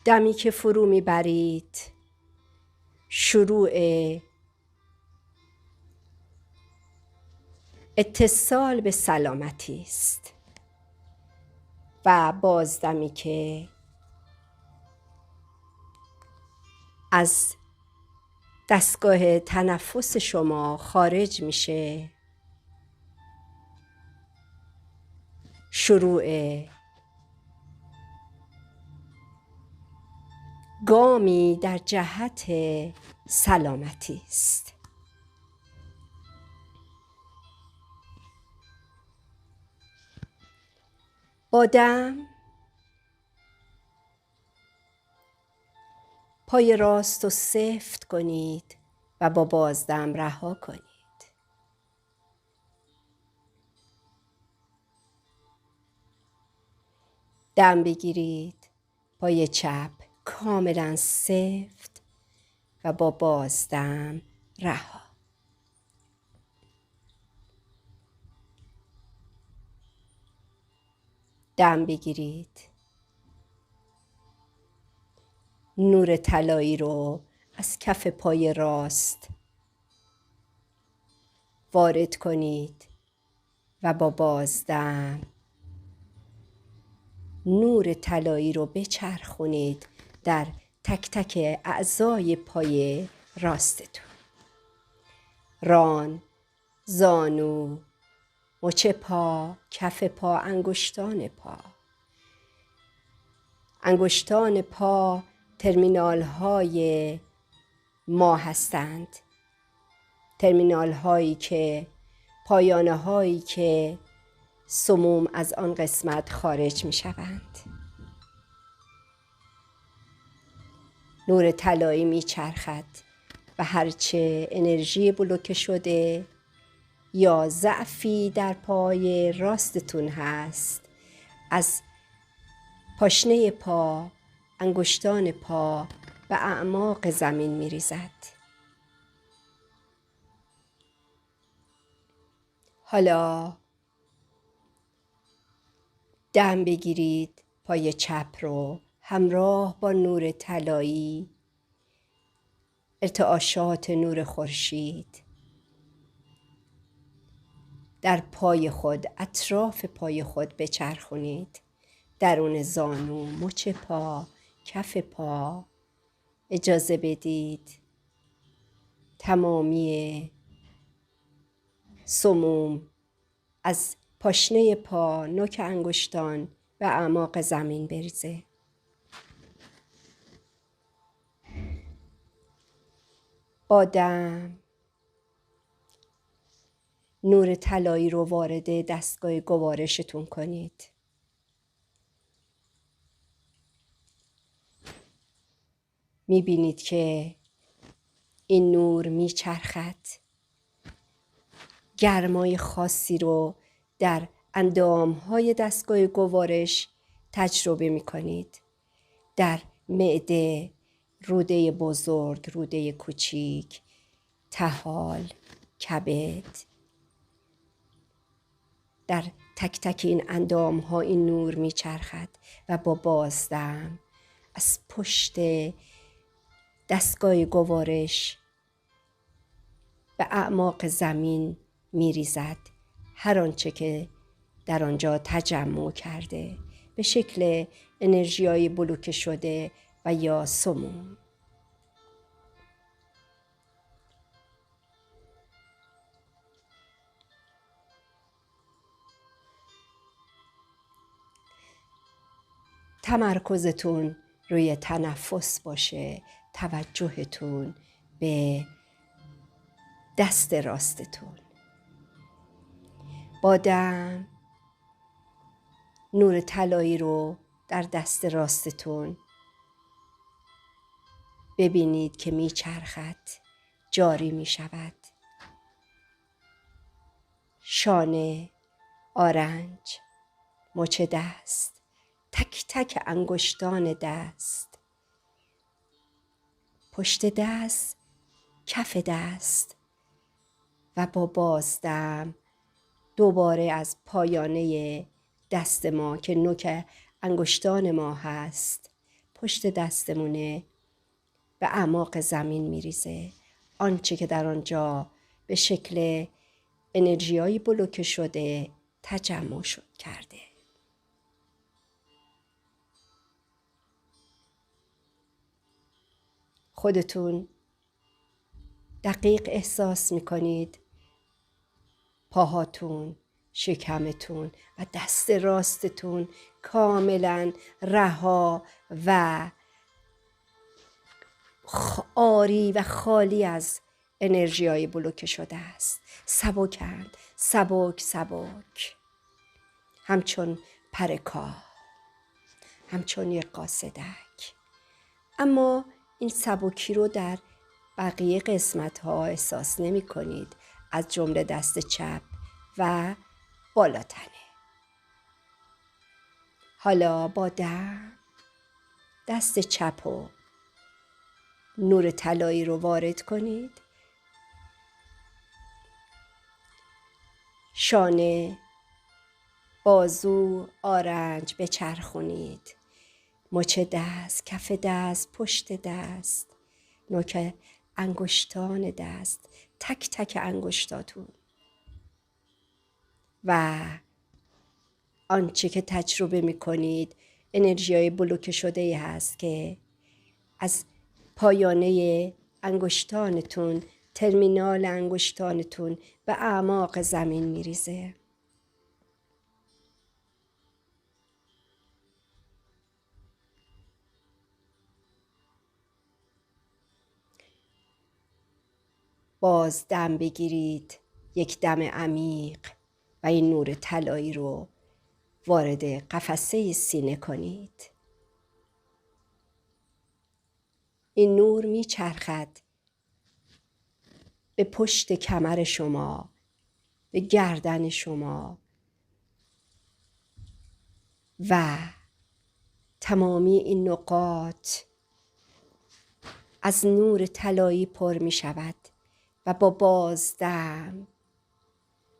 دمی که فرو میبرید شروع اتصال به سلامتی است و بازدمی که از دستگاه تنفس شما خارج میشه شروع گامی در جهت سلامتی است. با دم پای راست رو سفت کنید و با بازدم رها کنید. دم بگیرید، پای چپ کاملا سفت و با بازدم رها. دم بگیرید، نور طلایی رو از کف پای راست وارد کنید و با بازدم نور طلایی رو بچرخونید در تک تک اعضای پای راستتون. ران، زانو، مچ پا، کف پا، انگشتان پا. انگشتان پا ترمینال های ما هستند. ترمینال هایی که پایانه هایی که سموم از آن قسمت خارج می شوند. نور طلایی می چرخد و هرچه انرژی بلوکه شده یا ضعفی در پای راستتون هست از پاشنه پا، انگشتان پا و اعماق زمین می ریزد. حالا دم بگیرید، پای چپ رو همراه با نور طلایی، ارتعاشات نور خورشید در پای خود، اطراف پای خود بچرخونید. درون زانو، مچ پا، کف پا. اجازه بدید تمامی سموم از پاشنه پا، نوک انگشتان و اعماق زمین بریزه. با دم نور طلایی رو وارد دستگاه گوارشتون کنید. میبینید که این نور میچرخد. گرمای خاصی رو در اندامهای دستگاه گوارش تجربه میکنید. در معده، روده بزرگ، روده کوچیک، طحال، کبد. در تک تک این اندامها این نور میچرخد و با بازدم از پشت دستگاه گوارش به اعماق زمین میریزد. هر آنچه که در آنجا تجمع کرده به شکل انرژیای بلوکه شده و یا سموم. تمرکزتون روی تنفس باشه، توجهتون به دست راستتون. با دم نور طلایی رو در دست راستتون ببینید که میچرخد، جاری میشود. شانه، آرنج، مچ دست، تک تک انگشتان دست، پشت دست، کف دست و با بازدم دوباره از پایانه دست ما که نوک انگشتان ما هست، پشت دستمونه به اعماق زمین میریزه. آنچه که در آنجا به شکل انرژیایی بلوکه شده تجمع کرده. خودتون دقیق احساس میکنید پاهاتون، شکمتون و دست راستتون کاملا رها و آری و خالی از انرژیای بلوکه شده است. سبکند، سبک سبک، همچون پر کاه، همچون یک قاصدک. اما این سبکی رو در بقیه قسمت ها احساس نمی کنید، از جمله دست چپ و بالا تنه. حالا با دست چپ و نور طلایی رو وارد کنید. شانه، بازو، آرنج بچرخونید. مچ دست، کف دست، پشت دست، نوک انگشتان دست، تک تک انگشتاتون و آنچه که تجربه می‌کنید انرژیای بلوکه شده‌ای هست که از پایانه انگشتانتون، ترمینال انگشتانتون به اعماق زمین میریزه. باز دم بگیرید، یک دم عمیق و این نور طلایی رو وارد قفسه سینه کنید. این نور میچرخد به پشت کمر شما، به گردن شما و تمامی این نقاط از نور طلایی پر می شود و با بازدم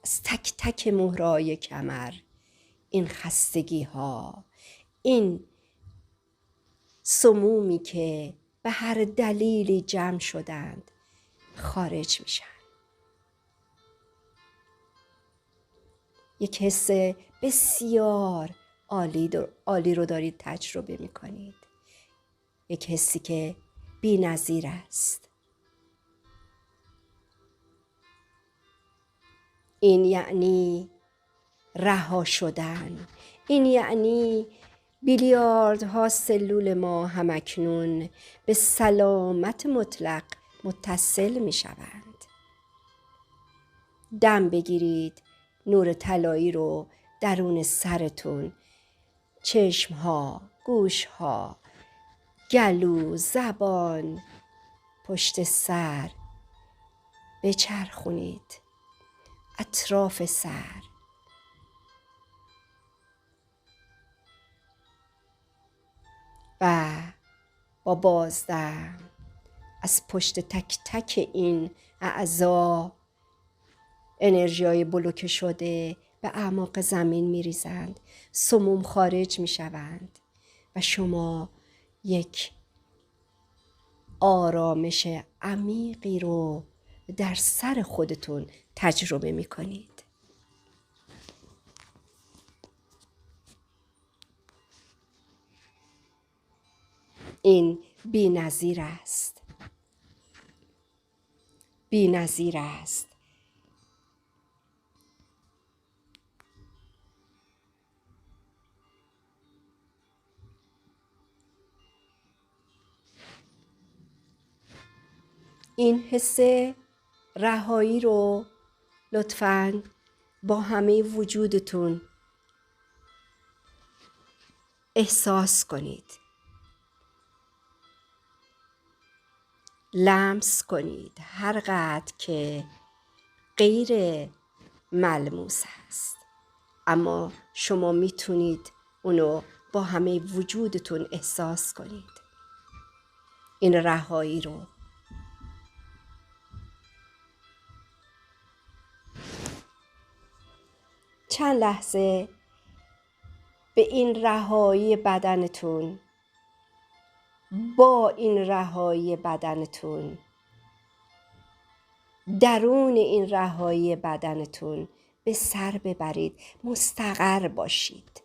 از تک تک مهرهای کمر این خستگی ها، این سمومی که به هر دلیلی جمع شدند خارج میشن. یک حس بسیار عالی رو دارید تجربه میکنید. یک حسی که بی‌نظیر است. این یعنی رها شدن. این یعنی بیلیاردها سلول ما همکنون به سلامت مطلق متصل می شوند. دم بگیرید، نور طلایی رو درون سرتون، چشمها، گوشها، گلو، زبان، پشت سر بچرخونید، اطراف سر و با بازدم از پشت تک تک این اعضا انرژیای بلوکه شده به اعماق زمین میریزند. سموم خارج میشوند و شما یک آرامش عمیقی رو در سر خودتون تجربه میکنید. این بی‌نظیر است. بی‌نظیر است. این حس رهایی رو لطفاً با همه وجودتون احساس کنید. لمس کنید هر قدر که غیر ملموس هست، اما شما میتونید اونو با همه وجودتون احساس کنید. این رهایی رو چند لحظه به این رهایی بدنتون با این رهایی بدنتون، درون این رهایی بدنتون به سر ببرید، مستقر باشید.